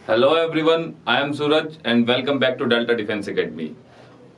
Hello everyone, I am Suraj and welcome back to Delta Defence Academy.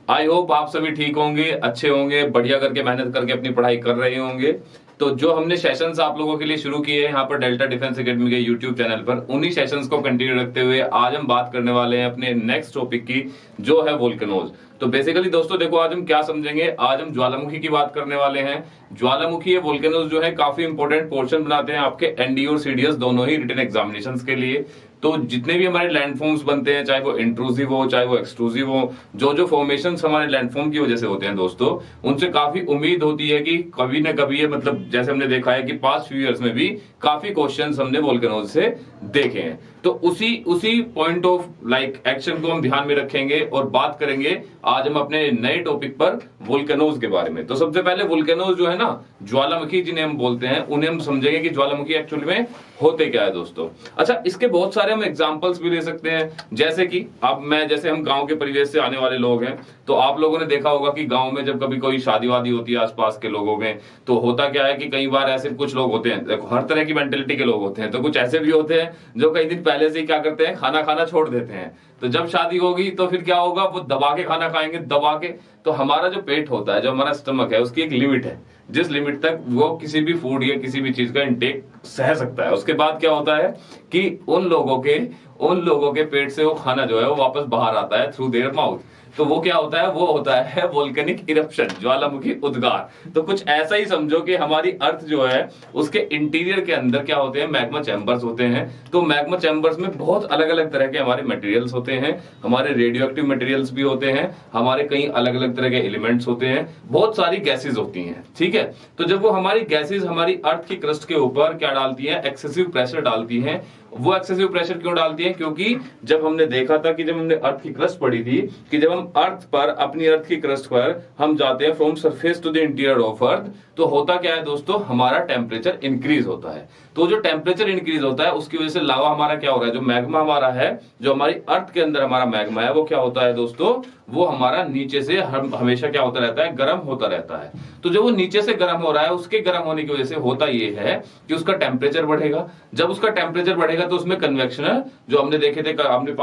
I hope आप सभी ठीक होंगे, अच्छे होंगे, बढ़िया करके मेहनत करके अपनी पढ़ाई कर रहे होंगे। तो जो हमने सेशंस आप लोगों के लिए शुरू किए हैं यहाँ पर डेल्टा डिफेंस एकेडमी के यूट्यूब चैनल पर, उन्हीं सेशंस को कंटिन्यू रखते हुए आज हम बात करने वाले हैं अपने नेक्स्ट टॉपिक की, जो है वोल्केनोज। तो बेसिकली दोस्तों देखो, आज हम क्या समझेंगे, आज हम ज्वालामुखी की बात करने वाले हैं। ज्वालामुखी ये वोल्केनोज जो है काफी इंपॉर्टेंट पोर्शन बनाते हैं आपके एनडीए और सीडीएस दोनों ही रिटन एग्जामिनेशंस के लिए। तो जितने भी हमारे लैंडफॉर्म्स बनते हैं, चाहे वो इंट्रूसिव हो चाहे वो एक्सट्रूसिव हो, जो फॉर्मेशंस हमारे लैंडफॉर्म की वजह से होते हैं दोस्तों, उनसे काफी उम्मीद होती है कि कभी ना कभी ये मतलब जैसे हमने देखा है कि पास्ट फ्यू ईयर्स में भी काफी क्वेश्चंस हमने वोल्केनोज से देखे हैं। तो उसी पॉइंट ऑफ लाइक एक्शन को हम ध्यान में रखेंगे और बात करेंगे आज हम अपने नए टॉपिक पर वोल्केनोज के बारे में। तो सबसे पहले वोल्केनोज जो है ना, ज्वालामुखी जिन्हें हम बोलते हैं, उन्हें हम समझेंगे कि ज्वालामुखी एक्चुअली में होते क्या है दोस्तों। अच्छा, इसके बहुत सारे हम एग्जांपल्स भी ले सकते हैं, जैसे कि अब जैसे हम गांव के परिवेश से आने वाले लोग हैं, तो आप लोगों ने देखा होगा कि गांव में जब कभी कोई शादी वादी होती है आसपास के लोगों में, तो होता क्या है कि कई बार ऐसे कुछ लोग होते हैं, देखो हर तरह की मेंटेलिटी के लोग होते हैं, तो कुछ ऐसे भी होते हैं जो कई दिन पहले से ही क्या करते हैं, खाना खाना छोड़ देते हैं। तो जब शादी होगी तो फिर क्या होगा, वो दबा के खाना खाएंगे, दबा के। तो हमारा जो पेट होता है, जो हमारा स्टमक है, उसकी एक लिमिट है, जिस लिमिट तक वो किसी भी फूड या किसी भी चीज का इंटेक सह सकता है। उसके बाद क्या होता है कि उन लोगों के पेट से वो खाना जो है वो वापस बाहर आता है थ्रू देयर माउथ। तो वो क्या होता है, वो होता है वोल्केनिक इरप्शन, ज्वालामुखी उद्गार। तो कुछ ऐसा ही समझो कि हमारी अर्थ जो है उसके इंटीरियर के अंदर क्या होते हैं, मैग्मा चैम्बर्स होते हैं। तो मैग्मा चैम्बर्स में बहुत अलग अलग तरह के हमारे मटेरियल्स होते हैं, हमारे रेडियो एक्टिव मटेरियल्स भी होते हैं, हमारे कई अलग अलग तरह के एलिमेंट्स होते हैं, बहुत सारी गैसेज होती हैं। ठीक है, तो जब वो हमारी गैसेज हमारी अर्थ की क्रस्ट के ऊपर क्या डालती है, एक्सेसिव प्रेशर डालती हैं। वो एक्सेसिव प्रेशर क्यों डालती है, क्योंकि जब हमने देखा था कि जब हमने अर्थ की क्रस्ट पढ़ी थी कि जब हम अर्थ पर, अपनी अर्थ की क्रस्ट पर हम जाते हैं from surface to the interior of earth, तो होता क्या है दोस्तों, हमारा टेम्परेचर इंक्रीज होता है। तो जो टेम्परेचर इंक्रीज होता है उसकी वजह से लावा हमारा क्या हो रहा है, जो मैग्मा हमारा है, जो हमारी अर्थ के अंदर हमारा मैग्मा है, वो क्या होता है दोस्तों, वो हमारा नीचे से हमेशा क्या होता रहता है, गर्म होता रहता है। तो जो वो नीचे से गर्म हो रहा है, उसके गर्म होने की वजह से होता ये है कि उसका टेम्परेचर बढ़ेगा। जब उसका टेम्परेचर बढ़ेगा तो उसमें कन्वेक्शनल, जो हमने देखे थे,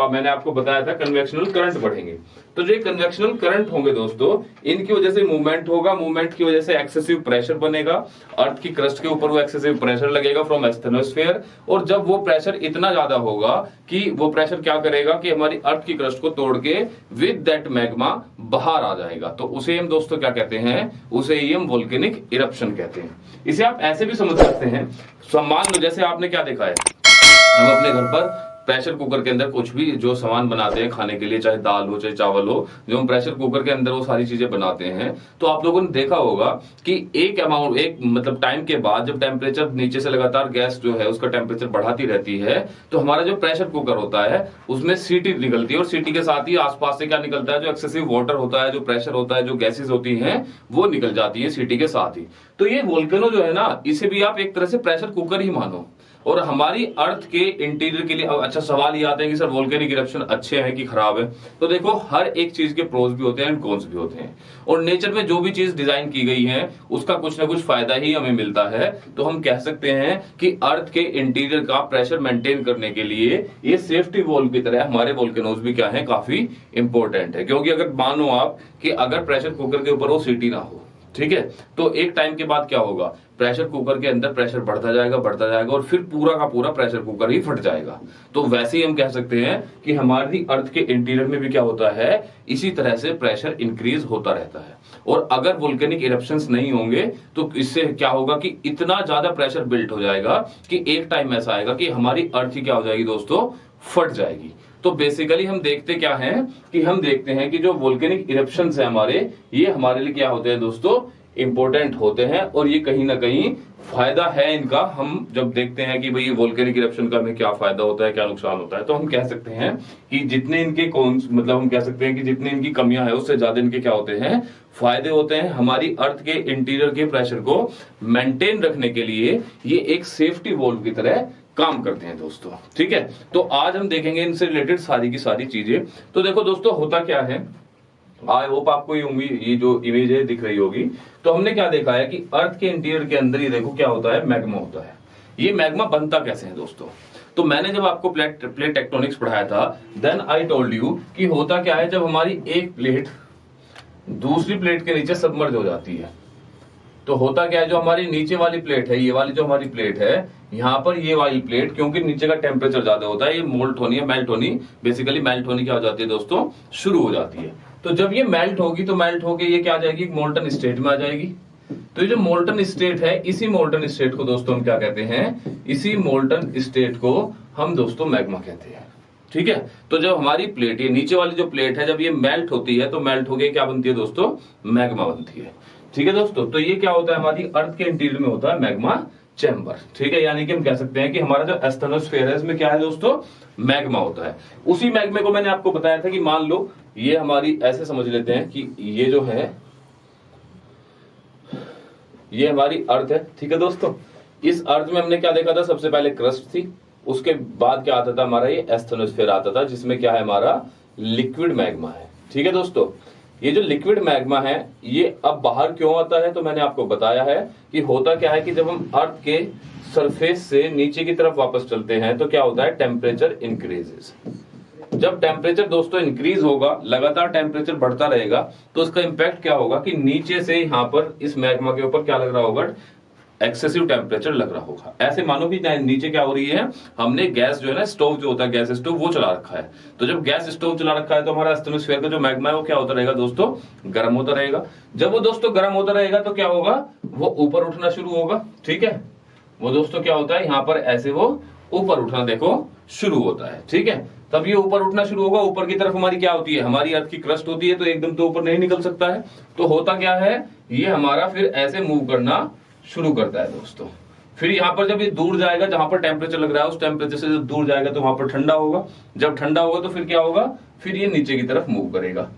मैंने आपको बताया था, कन्वेक्शनल करंट बढ़ेंगे। तो जो कन्वेक्शनल करंट होंगे दोस्तों, इनकी वजह से मूवमेंट होगा, मूवमेंट की वजह से एक्सेसिव प्रेशर बनेगा, अर्थ की क्रस्ट के ऊपर वो एक्सेसिव प्रेशर लगेगा फ्रॉम एस्थेनोस्फेयर। और जब वो प्रेशर इतना ज्यादा होगा कि वो प्रेशर क्या करेगा कि हमारी अर्थ की क्रस्ट को तोड़ के विद दैट मैग्मा बाहर आ जाएगा। तो उसे हम दोस्तों क्या कहते हैं, उसे ही हम वोल्केनिक इरप्शन कहते हैं। इसे आप ऐसे भी समझ सकते हैं, मान लो जैसे आपने क्या देखा है, हम अपने घर पर प्रेशर कुकर के अंदर कुछ भी जो सामान बनाते हैं खाने के लिए, चाहे दाल हो चाहे चावल हो, जो हम प्रेशर कुकर के अंदर वो सारी चीजें बनाते हैं, तो आप लोगों ने देखा होगा कि एक मतलब टाइम के बाद जब टेम्परेचर नीचे से लगातार गैस जो है उसका टेम्परेचर बढ़ाती रहती है, तो हमारा जो प्रेशर कुकर होता है उसमें सीटी निकलती है, और सीटी के साथ ही आसपास से क्या निकलता है, जो एक्सेसिव वाटर होता है, जो प्रेशर होता है, जो गैसेज होती हैं, वो निकल जाती है सीटी के साथ ही। तो ये वोल्केनो जो है ना, इसे भी आप एक तरह से प्रेशर कुकर ही मानो। और हमारी अर्थ के इंटीरियर के लिए, अच्छा सवाल ये आता है कि सर वोल्केनिक इरप्शन अच्छे हैं कि खराब है। तो देखो, हर एक चीज के प्रोज भी होते हैं एंड कॉन्स भी होते हैं, और नेचर में जो भी चीज डिजाइन की गई है उसका कुछ ना कुछ फायदा ही हमें मिलता है। तो हम कह सकते हैं कि अर्थ के इंटीरियर का प्रेशर मेंटेन करने के लिए ये सेफ्टी वॉल्व की तरह हमारे वोल्केनोज भी क्या है, काफी इंपॉर्टेंट है। क्योंकि अगर मानो आप कि अगर प्रेशर कुकर के ऊपर वो सीटी ना हो, ठीक है, तो एक टाइम के बाद क्या होगा, प्रेशर कुकर के अंदर प्रेशर बढ़ता जाएगा और फिर पूरा का पूरा प्रेशर कुकर ही फट जाएगा। तो वैसे ही हम कह सकते हैं कि हमारी अर्थ के इंटीरियर में भी क्या होता है, इसी तरह से प्रेशर इंक्रीज होता रहता है। और अगर वोल्केनिक इरप्शंस नहीं होंगे तो इससे क्या होगा कि इतना ज्यादा प्रेशर बिल्ट हो जाएगा कि एक टाइम ऐसा आएगा कि हमारी अर्थ ही क्या हो जाएगी दोस्तों, फट जाएगी। तो बेसिकली हम देखते क्या हैं कि हम देखते हैं कि जो वोल्केनिक इरप्शंस है हमारे, ये हमारे लिए क्या होते हैं दोस्तों, इंपॉर्टेंट होते हैं, और ये कहीं ना कहीं फायदा है इनका। हम जब देखते हैं कि भाई वोल्केनिक इरप्शन का हमें क्या फायदा होता है, क्या नुकसान होता है, तो हम कह सकते हैं कि जितने इनके मतलब हम कह सकते हैं कि जितने इनकी कमियां है उससे ज्यादा इनके क्या होते हैं, फायदे होते हैं। हमारी अर्थ के इंटीरियर के प्रेशर को मेंटेन रखने के लिए ये एक सेफ्टी वॉल्व की तरह काम करते हैं दोस्तों। ठीक है, तो आज हम देखेंगे इनसे रिलेटेड सारी की सारी चीजें। तो देखो दोस्तों, होता क्या है, आई होप आपको ये जो इमेज है दिख रही होगी। तो हमने क्या देखा है कि अर्थ के इंटीरियर के अंदर ही देखो क्या होता है, मैग्मा होता है। ये मैग्मा बनता कैसे है दोस्तों, तो मैंने जब आपको प्लेट टेक्टोनिक्स पढ़ाया था, देन आई टोल्ड यू कि होता क्या है जब हमारी एक प्लेट दूसरी प्लेट के नीचे सबमर्ज हो जाती है, तो होता क्या है जो हमारी नीचे वाली प्लेट है, ये वाली जो हमारी प्लेट है, यहाँ पर ये वाली प्लेट क्योंकि नीचे का टेम्परेचर ज्यादा होता है, ये मोल्ट होनी है, मेल्ट होनी, बेसिकली मेल्ट होनी क्या हो जाती है दोस्तों, शुरू हो जाती है। तो जब ये मेल्ट होगी तो मेल्ट होके ये क्या आ जाएगी, मोल्टन स्टेट में आ जाएगी। तो ये जो मोल्टन स्टेट है, इसी मोल्टन स्टेट को दोस्तों हम क्या कहते हैं, इसी मोल्टन स्टेट को हम दोस्तों मैग्मा कहते हैं। ठीक है, तो जब हमारी प्लेट, ये नीचे वाली जो प्लेट है, जब ये मेल्ट होती है तो मेल्ट होके क्या बनती है दोस्तों, मैग्मा बनती है। ठीक है दोस्तों, तो ये क्या होता है, हमारी अर्थ के इंटीरियर में होता है मैग्मा चैम्बर। ठीक है, यानी कि हम कह सकते हैं कि हमारा जो एस्थेनोस्फेयर है इसमें क्या है दोस्तों, मैग्मा होता है। उसी मैग्मे को मैंने आपको बताया था कि मान लो ये हमारी, ऐसे समझ लेते हैं कि ये जो है ये हमारी अर्थ है। ठीक है दोस्तों, इस अर्थ में हमने क्या देखा था, सबसे पहले क्रस्ट थी, उसके बाद क्या आता था हमारा ये एस्थेनोस्फेयर आता था, जिसमें क्या है हमारा लिक्विड मैग्मा है। ठीक है दोस्तों, ये जो लिक्विड मैग्मा है ये अब बाहर क्यों आता है, तो मैंने आपको बताया है कि होता क्या है कि जब हम अर्थ के सरफेस से नीचे की तरफ वापस चलते हैं तो क्या होता है, टेम्परेचर इंक्रीजेस। जब टेम्परेचर दोस्तों इंक्रीज होगा, लगातार टेम्परेचर बढ़ता रहेगा, तो उसका इंपैक्ट क्या होगा कि नीचे से यहाँ पर इस मैग्मा के ऊपर क्या लग रहा होगा, एक्सेसिव टेम्परेचर लग रहा होगा। ऐसे मानो कि नीचे क्या हो रही है, हमने गैस जो है ना, स्टोव जो होता है गैस स्टोव, वो चला रखा है। तो जब गैस स्टोव चला रखा है तो हमारा एस्थेनोस्फेयर का जो मैग्मा है वो क्या होता रहेगा दोस्तों, गर्म होता रहेगा। जब वो दोस्तों गर्म होता रहेगा तो क्या होगा, वो ऊपर उठना शुरू होगा। ठीक है, वो दोस्तों क्या होता है, यहाँ पर ऐसे वो ऊपर उठना देखो शुरू होता है। ठीक है, तब ये ऊपर उठना शुरू होगा। ऊपर की तरफ हमारी क्या होती है, हमारी अर्थ की क्रस्ट होती है, तो एकदम तो ऊपर नहीं निकल सकता है। तो होता क्या है, ये हमारा फिर ऐसे मूव करना शुरू करता है दोस्तों। फिर यहाँ पर जब ये दूर जाएगा, जहां पर टेम्परेचर लग रहा है उस टेम्परेचर से जब दूर जाएगा तो वहां पर ठंडा होगा। जब ठंडा होगा तो फिर क्या होगा, फिर ये नीचे की तरफ मूव करेगा।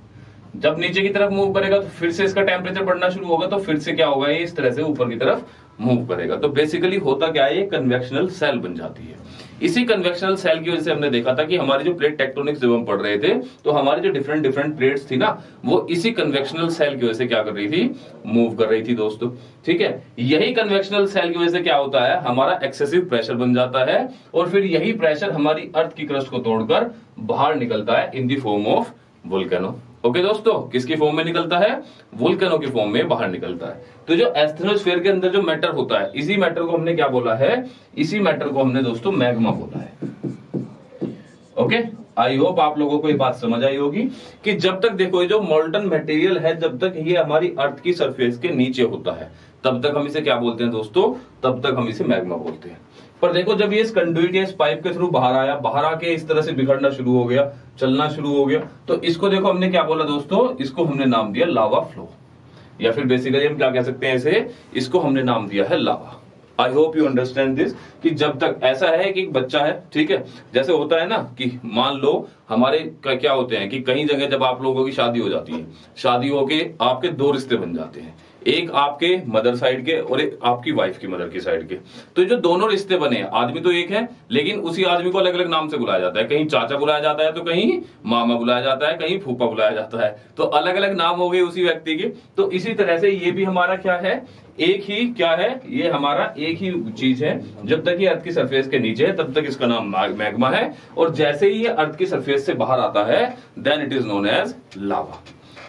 जब नीचे की तरफ मूव करेगा तो फिर से इसका टेम्परेचर बढ़ना शुरू होगा, तो फिर से क्या होगा, ये इस तरह से ऊपर की तरफ मूव करेगा। तो बेसिकली होता क्या है, ये कन्वेक्शनल सेल बन जाती है। इसी कन्वेक्शनल सेल की वजह से हमने देखा था कि हमारी जो प्लेट टेक्टोनिक्स जब हम पढ़ रहे थे, तो हमारी जो डिफरेंट डिफरेंट प्लेट्स थी ना, वो इसी कन्वेक्शनल सेल की वजह से क्या कर रही थी, मूव कर रही थी दोस्तों। ठीक है, यही कन्वेक्शनल सेल की वजह से क्या होता है, हमारा एक्सेसिव प्रेशर बन जाता है, और फिर यही प्रेशर हमारी अर्थ की क्रस्ट को तोड़कर बाहर निकलता है in the form of volcano. Okay दोस्तों, किसकी फॉर्म में निकलता है, वोल्केनो की फॉर्म में बाहर निकलता है। तो जो एस्थेनोस्फेयर के अंदर जो मैटर होता है, इसी मैटर को हमने क्या बोला है, इसी मैटर को हमने दोस्तों मैग्मा बोला है। ओके, आई होप आप लोगों को ये बात समझ आई होगी कि जब तक देखो ये जो मोल्टन मटेरियल है, जब तक ये हमारी अर्थ की सरफेस के नीचे होता है, तब तक हम इसे क्या बोलते हैं दोस्तों, तब तक हम इसे मैग्मा बोलते हैं। पर देखो जब ये इस कंडुइट या इस पाइप के थ्रू बाहर आया, बाहर आके इस तरह से बिखरना शुरू हो गया, चलना शुरू हो गया, तो इसको देखो हमने क्या बोला दोस्तों, इसको हमने नाम दिया लावा फ्लो, या फिर बेसिकली हम क्या कह सकते हैं इसे, इसको हमने नाम दिया है lava. I hope you understand this कि जब तक ऐसा है कि एक बच्चा है, ठीक है, जैसे होता है ना कि मान लो हमारे क्या होते हैं कि कई जगह जब आप लोगों की शादी हो जाती है, शादी होके आपके दो रिश्ते बन जाते हैं, एक आपके मदर साइड के और एक आपकी वाइफ की मदर की साइड के। तो जो दोनों रिश्ते बने हैं, आदमी तो एक है, लेकिन उसी आदमी को अलग अलग नाम से बुलाया जाता है। कहीं चाचा बुलाया जाता है, तो कहीं मामा बुलाया जाता है, कहीं फूफा बुलाया जाता है, तो अलग अलग नाम हो गए उसी व्यक्ति के। तो इसी तरह से ये भी हमारा क्या है, एक ही क्या है, ये हमारा एक ही चीज है। जब तक ये अर्थ की सरफेस के नीचे है तब तक इसका नाम मैग्मा है, और जैसे ही ये अर्थ की सरफेस से बाहर आता है then it is known as lava.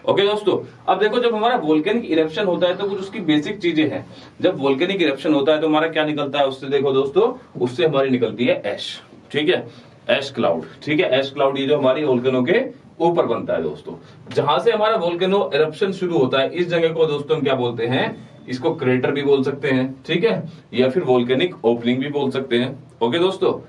Okay दोस्तों, अब देखो जब हमारा वोल्केनिक इरप्शन होता है तो कुछ उसकी बेसिक चीजें हैं। जब वोल्केनिक इरप्शन होता है तो हमारा क्या निकलता है उससे, देखो दोस्तों, उससे हमारी निकलती है ऐश। ठीक है, ऐश क्लाउड। ठीक है, ऐश क्लाउड ये जो हमारी वोल्केनो के ऊपर बनता है दोस्तों। जहां से हमारा वोल्केनो इरप्शन शुरू होता है, इस जगह को दोस्तों हम क्या बोलते हैं, इसको क्रेटर भी बोल सकते हैं, ठीक है, या फिर वोल्केनिक ओपनिंग भी बोल सकते हैं। ओके दोस्तों,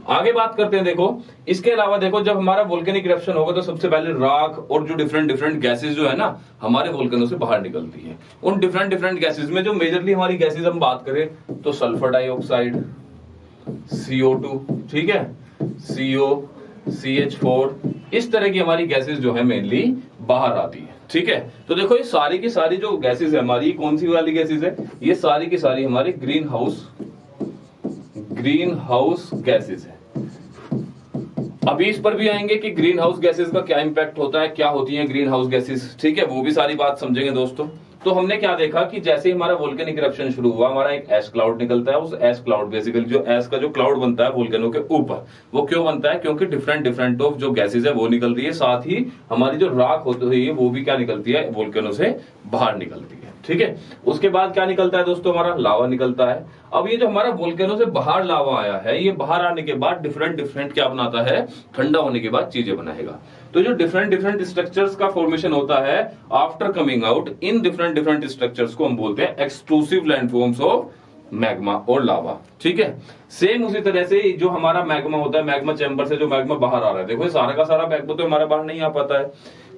आगे बात करते हैं। देखो इसके अलावा देखो जब हमारा वोल्केनिक इरप्शन होगा तो सबसे पहले राख और जो डिफरेंट डिफरेंट गैसेस जो है ना हमारे वोल्केनो से बाहर निकलती है। उन डिफरेंट डिफरेंट गैसेस में जो मेजरली हमारी गैसेस हम बात करें तो सल्फर डाइऑक्साइड, CO2, ठीक है, CO, CH4, इस तरह की हमारी गैसेस जो है मेनली बाहर आती है। ठीक है, तो देखो ये सारी की सारी जो गैसेस है हमारी, कौन सी वाली गैसेस है, ये सारी की सारी हमारी ग्रीन हाउस गैसेस है। अभी इस पर भी आएंगे कि ग्रीन हाउस गैसेस का क्या इंपैक्ट होता है, क्या होती है ग्रीन हाउस गैसेस, ठीक है, वो भी सारी बात समझेंगे दोस्तों। तो हमने क्या देखा कि जैसे ही हमारा वोल्केनिक इरप्शन शुरू हुआ, हमारा एक ऐश क्लाउड निकलता है। उस ऐश क्लाउड बेसिकली जो ऐश का जो क्लाउड बनता है वोल्केनो के ऊपर, वो क्यों बनता है? क्योंकि डिफरेंट ऑफ जो गैसेज है वो निकल रही है, साथ ही हमारी जो राख होती है वो भी क्या निकलती है? वोल्केनो से बाहर निकलती है। ठीक है, उसके बाद क्या निकलता है दोस्तों? हमारा लावा निकलता है। अब ये जो हमारा वोल्केनो से बाहर लावा आया है, ये बाहर आने के बाद डिफरेंट क्या बनाता है? ठंडा होने के बाद चीजें बनाएगा। तो जो डिफरेंट स्ट्रक्चर्स का फॉर्मेशन होता है after coming out in different structures को हम बोलते हैं एक्सक्लूसिव लैंडफॉर्म्स ऑफ मैग्मा और लावा। ठीक है, सेम उसी तरह से जो हमारा मैग्मा होता है, मैग्मा चैम्बर से जो मैग्मा बाहर आ रहा है, देखो सारा का सारा मैग्मा तो हमारा बाहर नहीं आ पाता है,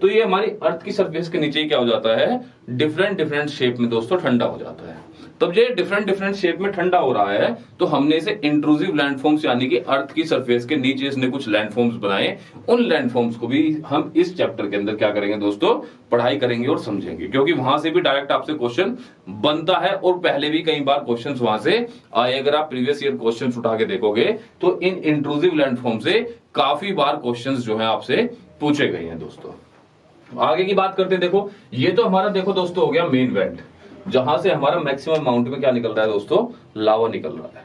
तो ये हमारी अर्थ की सरफेस के नीचे क्या हो जाता है? डिफरेंट शेप में दोस्तों ठंडा हो जाता है। तब ये डिफरेंट शेप में ठंडा हो रहा है, तो हमने इसे इंट्रूसिव लैंडफॉर्म्स यानी कि अर्थ की सरफेस के नीचे इसने कुछ लैंडफॉर्म्स बनाए। उन लैंडफॉर्म्स को भी हम इस चैप्टर के अंदर क्या करेंगे दोस्तों? पढ़ाई करेंगे और समझेंगे, क्योंकि वहां से भी डायरेक्ट आपसे क्वेश्चन बनता है और पहले भी कई बार क्वेश्चन वहां से आए। अगर आप प्रीवियस ईयर क्वेश्चन उठा के देखोगे तो इन इंट्रूसिव लैंडफॉर्म से काफी बार क्वेश्चन जो है आपसे पूछे गए हैं दोस्तों। आगे की बात करते हैं। देखो ये तो हमारा देखो दोस्तों हो गया मेन वेंट, जहां से हमारा मैक्सिमम अमाउंट में क्या निकल रहा है दोस्तों? लावा निकल रहा है।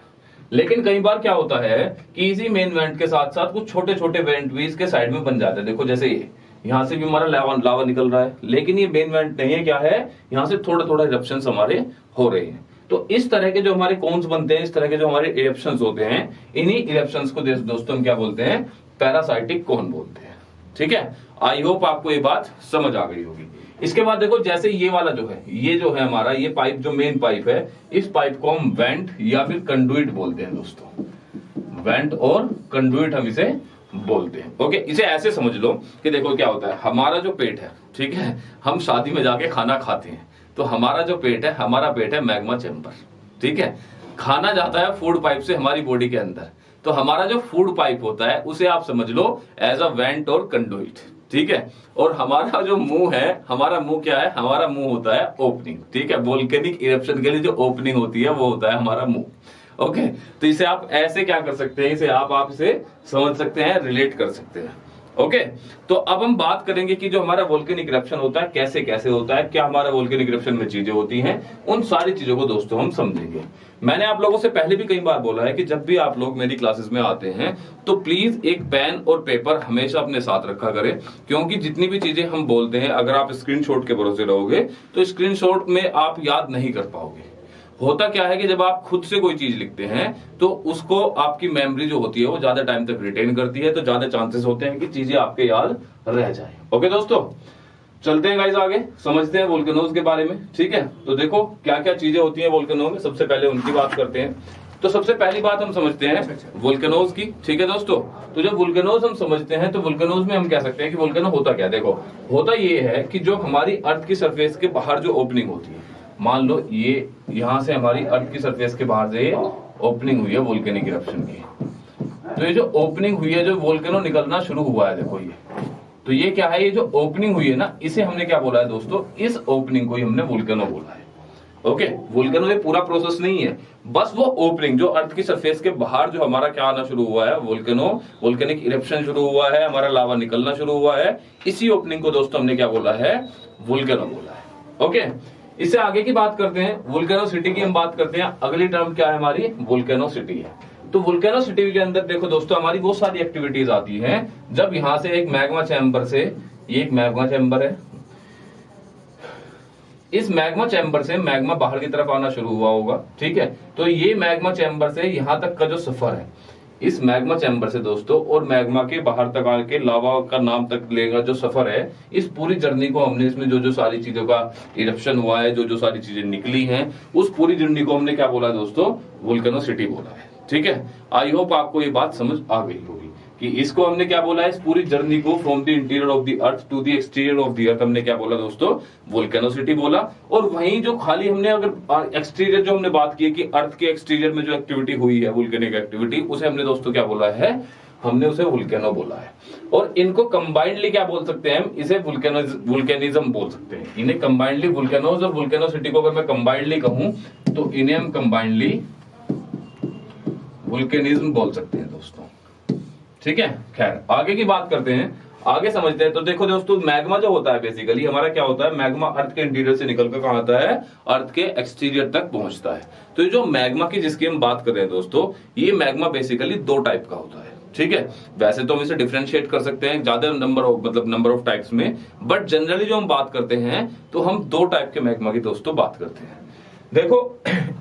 लेकिन कई बार क्या होता है कि इसी मेन वेंट के साथ साथ कुछ छोटे छोटे वेंट भी इसके साइड में बन जाते हैं। देखो जैसे ये यहां से भी हमारा लावा निकल रहा है, लेकिन ये मेन वेंट नहीं है, क्या है? यहां से थोड़ा इरप्शंस हमारे हो रहे हैं। तो इस तरह के जो हमारे कोन्स बनते हैं, इस तरह के जो हमारे इरप्शंस होते हैं, इन्हीं इरप्शंस को दोस्तों हम क्या बोलते हैं? पैरासाइटिक कोन बोलते हैं। ठीक है, आई होप आपको ये बात समझ आ गई होगी। इसके बाद देखो जैसे ये वाला जो है, ये जो है हमारा ये पाइप जो मेन पाइप है, इस पाइप को हम वेंट या फिर कंडुइट बोलते हैं दोस्तों। वेंट और कंडुइट हम इसे बोलते हैं। ओके, इसे ऐसे समझ लो कि देखो क्या होता है, हमारा जो पेट है, ठीक है, हम शादी में जाके खाना खाते हैं, तो हमारा जो पेट है, हमारा पेट है मैग्मा चैम्बर। ठीक है, खाना जाता है फूड पाइप से हमारी बॉडी के अंदर, तो हमारा जो फूड पाइप होता है उसे आप समझ लो एज अ वेंट और कंडुइट। ठीक है, और हमारा जो मुंह है, हमारा मुंह क्या है? हमारा मुंह होता है ओपनिंग। ठीक है, वोल्केनिक इरप्शन के लिए जो ओपनिंग होती है वो होता है हमारा मुंह। ओके, तो इसे आप ऐसे क्या कर सकते हैं? इसे आप इसे समझ सकते हैं, रिलेट कर सकते हैं। ओके, तो अब हम बात करेंगे कि जो हमारा वोल्केनिक इरप्शन होता है कैसे कैसे होता है, क्या हमारा वोल्केनिक इरप्शन में चीजें होती हैं, उन सारी चीजों को दोस्तों हम समझेंगे। मैंने आप लोगों से पहले भी कई बार बोला है कि जब भी आप लोग मेरी क्लासेस में आते हैं तो प्लीज एक पेन और पेपर हमेशा अपने साथ रखा करें, क्योंकि जितनी भी चीजें हम बोलते हैं अगर आप स्क्रीनशॉट के भरोसे रहोगे तो स्क्रीनशॉट में आप याद नहीं कर पाओगे। होता क्या है कि जब आप खुद से कोई चीज लिखते हैं तो उसको आपकी मेमोरी जो होती है वो ज्यादा टाइम तक रिटेन करती है, तो ज्यादा चांसेस होते हैं कि चीजें आपके याद रह जाए। ओके दोस्तों, चलते हैं गाइस आगे, समझते हैं वोल्केनोज के बारे में। ठीक है, तो देखो क्या क्या चीजें होती हैं वोल्केनो में, सबसे पहले उनकी बात करते हैं। तो सबसे पहली बात हम समझते हैं वोल्केनोज की। ठीक है दोस्तों, तो जब वोल्केनोज हम समझते हैं तो वोल्केनोज में हम कह सकते हैं कि वोल्केनो होता क्या। देखो होता ये है कि जो हमारी अर्थ की सरफेस के बाहर जो ओपनिंग होती है, मान लो ये यहां से हमारी अर्थ की सरफेस के बाहर से ओपनिंग हुई है वोल्केनिक इरप्शन की, तो ये जो ओपनिंग हुई है, जो वोल्केनो निकलना शुरू हुआ है, देखो ये, तो ये क्या है? ये जो ओपनिंग हुई है ना, इसे हमने क्या बोला है दोस्तों? इस ओपनिंग को ही हमने वोल्केनो बोला है। ओके, वोल्केनो ये पूरा प्रोसेस नहीं है, बस वो ओपनिंग जो अर्थ की सरफेस के बाहर जो हमारा क्या आना शुरू हुआ है, वोल्केनिक इरप्शन शुरू हुआ है, हमारा लावा निकलना शुरू हुआ है, इसी ओपनिंग को दोस्तों हमने क्या बोला है? वोल्केनो बोला है। ओके, इससे आगे की बात करते हैं, वोल्केनोसिटी की हम बात करते हैं। अगली टर्म क्या है हमारी? वोल्केनोसिटी है। तो वोल्केनोसिटी के अंदर देखो दोस्तों हमारी वो सारी एक्टिविटीज आती हैं जब यहां से एक मैग्मा चैम्बर से, ये एक मैग्मा चैम्बर है, इस मैग्मा चैम्बर से मैग्मा बाहर की तरफ आना शुरू हुआ होगा। ठीक है, तो ये मैग्मा चैम्बर से यहां तक का जो सफर है, इस मैग्मा चैम्बर से दोस्तों और मैग्मा के बाहर तक आके लावा का नाम तक लेगा जो सफर है, इस पूरी जर्नी को हमने, इसमें जो जो सारी चीजों का इरप्शन हुआ है, जो जो सारी चीजें निकली हैं, उस पूरी जर्नी को हमने क्या बोला दोस्तों? वोल्केनोसिटी बोला है। ठीक है, आई होप आपको ये बात समझ आ गई होगी कि इसको हमने क्या बोला है? इस पूरी जर्नी को from the interior of the earth to the exterior of the earth हमने क्या बोला दोस्तों? वोल्केनोसिटी बोला। और वहीं जो खाली हमने अगर एक्सटीरियर जो हमने बात की कि अर्थ के एक्सटीरियर में जो एक्टिविटी हुई है वोल्केनिक एक्टिविटी, उसे हमने दोस्तों क्या बोला है? हमने उसे वोल्केनो बोला है। और इनको कंबाइंडली क्या बोल सकते हैं हम? इसे वोल्केनिज्म बोल सकते हैं। इन्हें कंबाइंडली वोल्केनोज और वोल्केनोसिटी को अगर मैं कंबाइंडली कहूं तो इन्हें हम कंबाइंडली वोल्केनिज्म बोल सकते हैं दोस्तों। ठीक है, खैर आगे की बात करते हैं। आगे समझते हैं। तो देखो दोस्तों, मैग्मा जो होता है बेसिकली हमारा क्या होता है, मैग्मा अर्थ के इंटीरियर से निकलकर कहां आता है, अर्थ के एक्सटीरियर तक पहुंचता है। तो ये जो मैग्मा की जिसकी हम बात कर रहे हैं दोस्तों, ये मैग्मा बेसिकली दो टाइप का होता है, ठीक है। वैसे तो हम इसे डिफरेंशिएट कर सकते हैं ज्यादा नंबर ऑफ टाइप्स में, बट जनरली जो हम बात करते हैं तो हम दो टाइप के मैग्मा की दोस्तों बात करते हैं। देखो,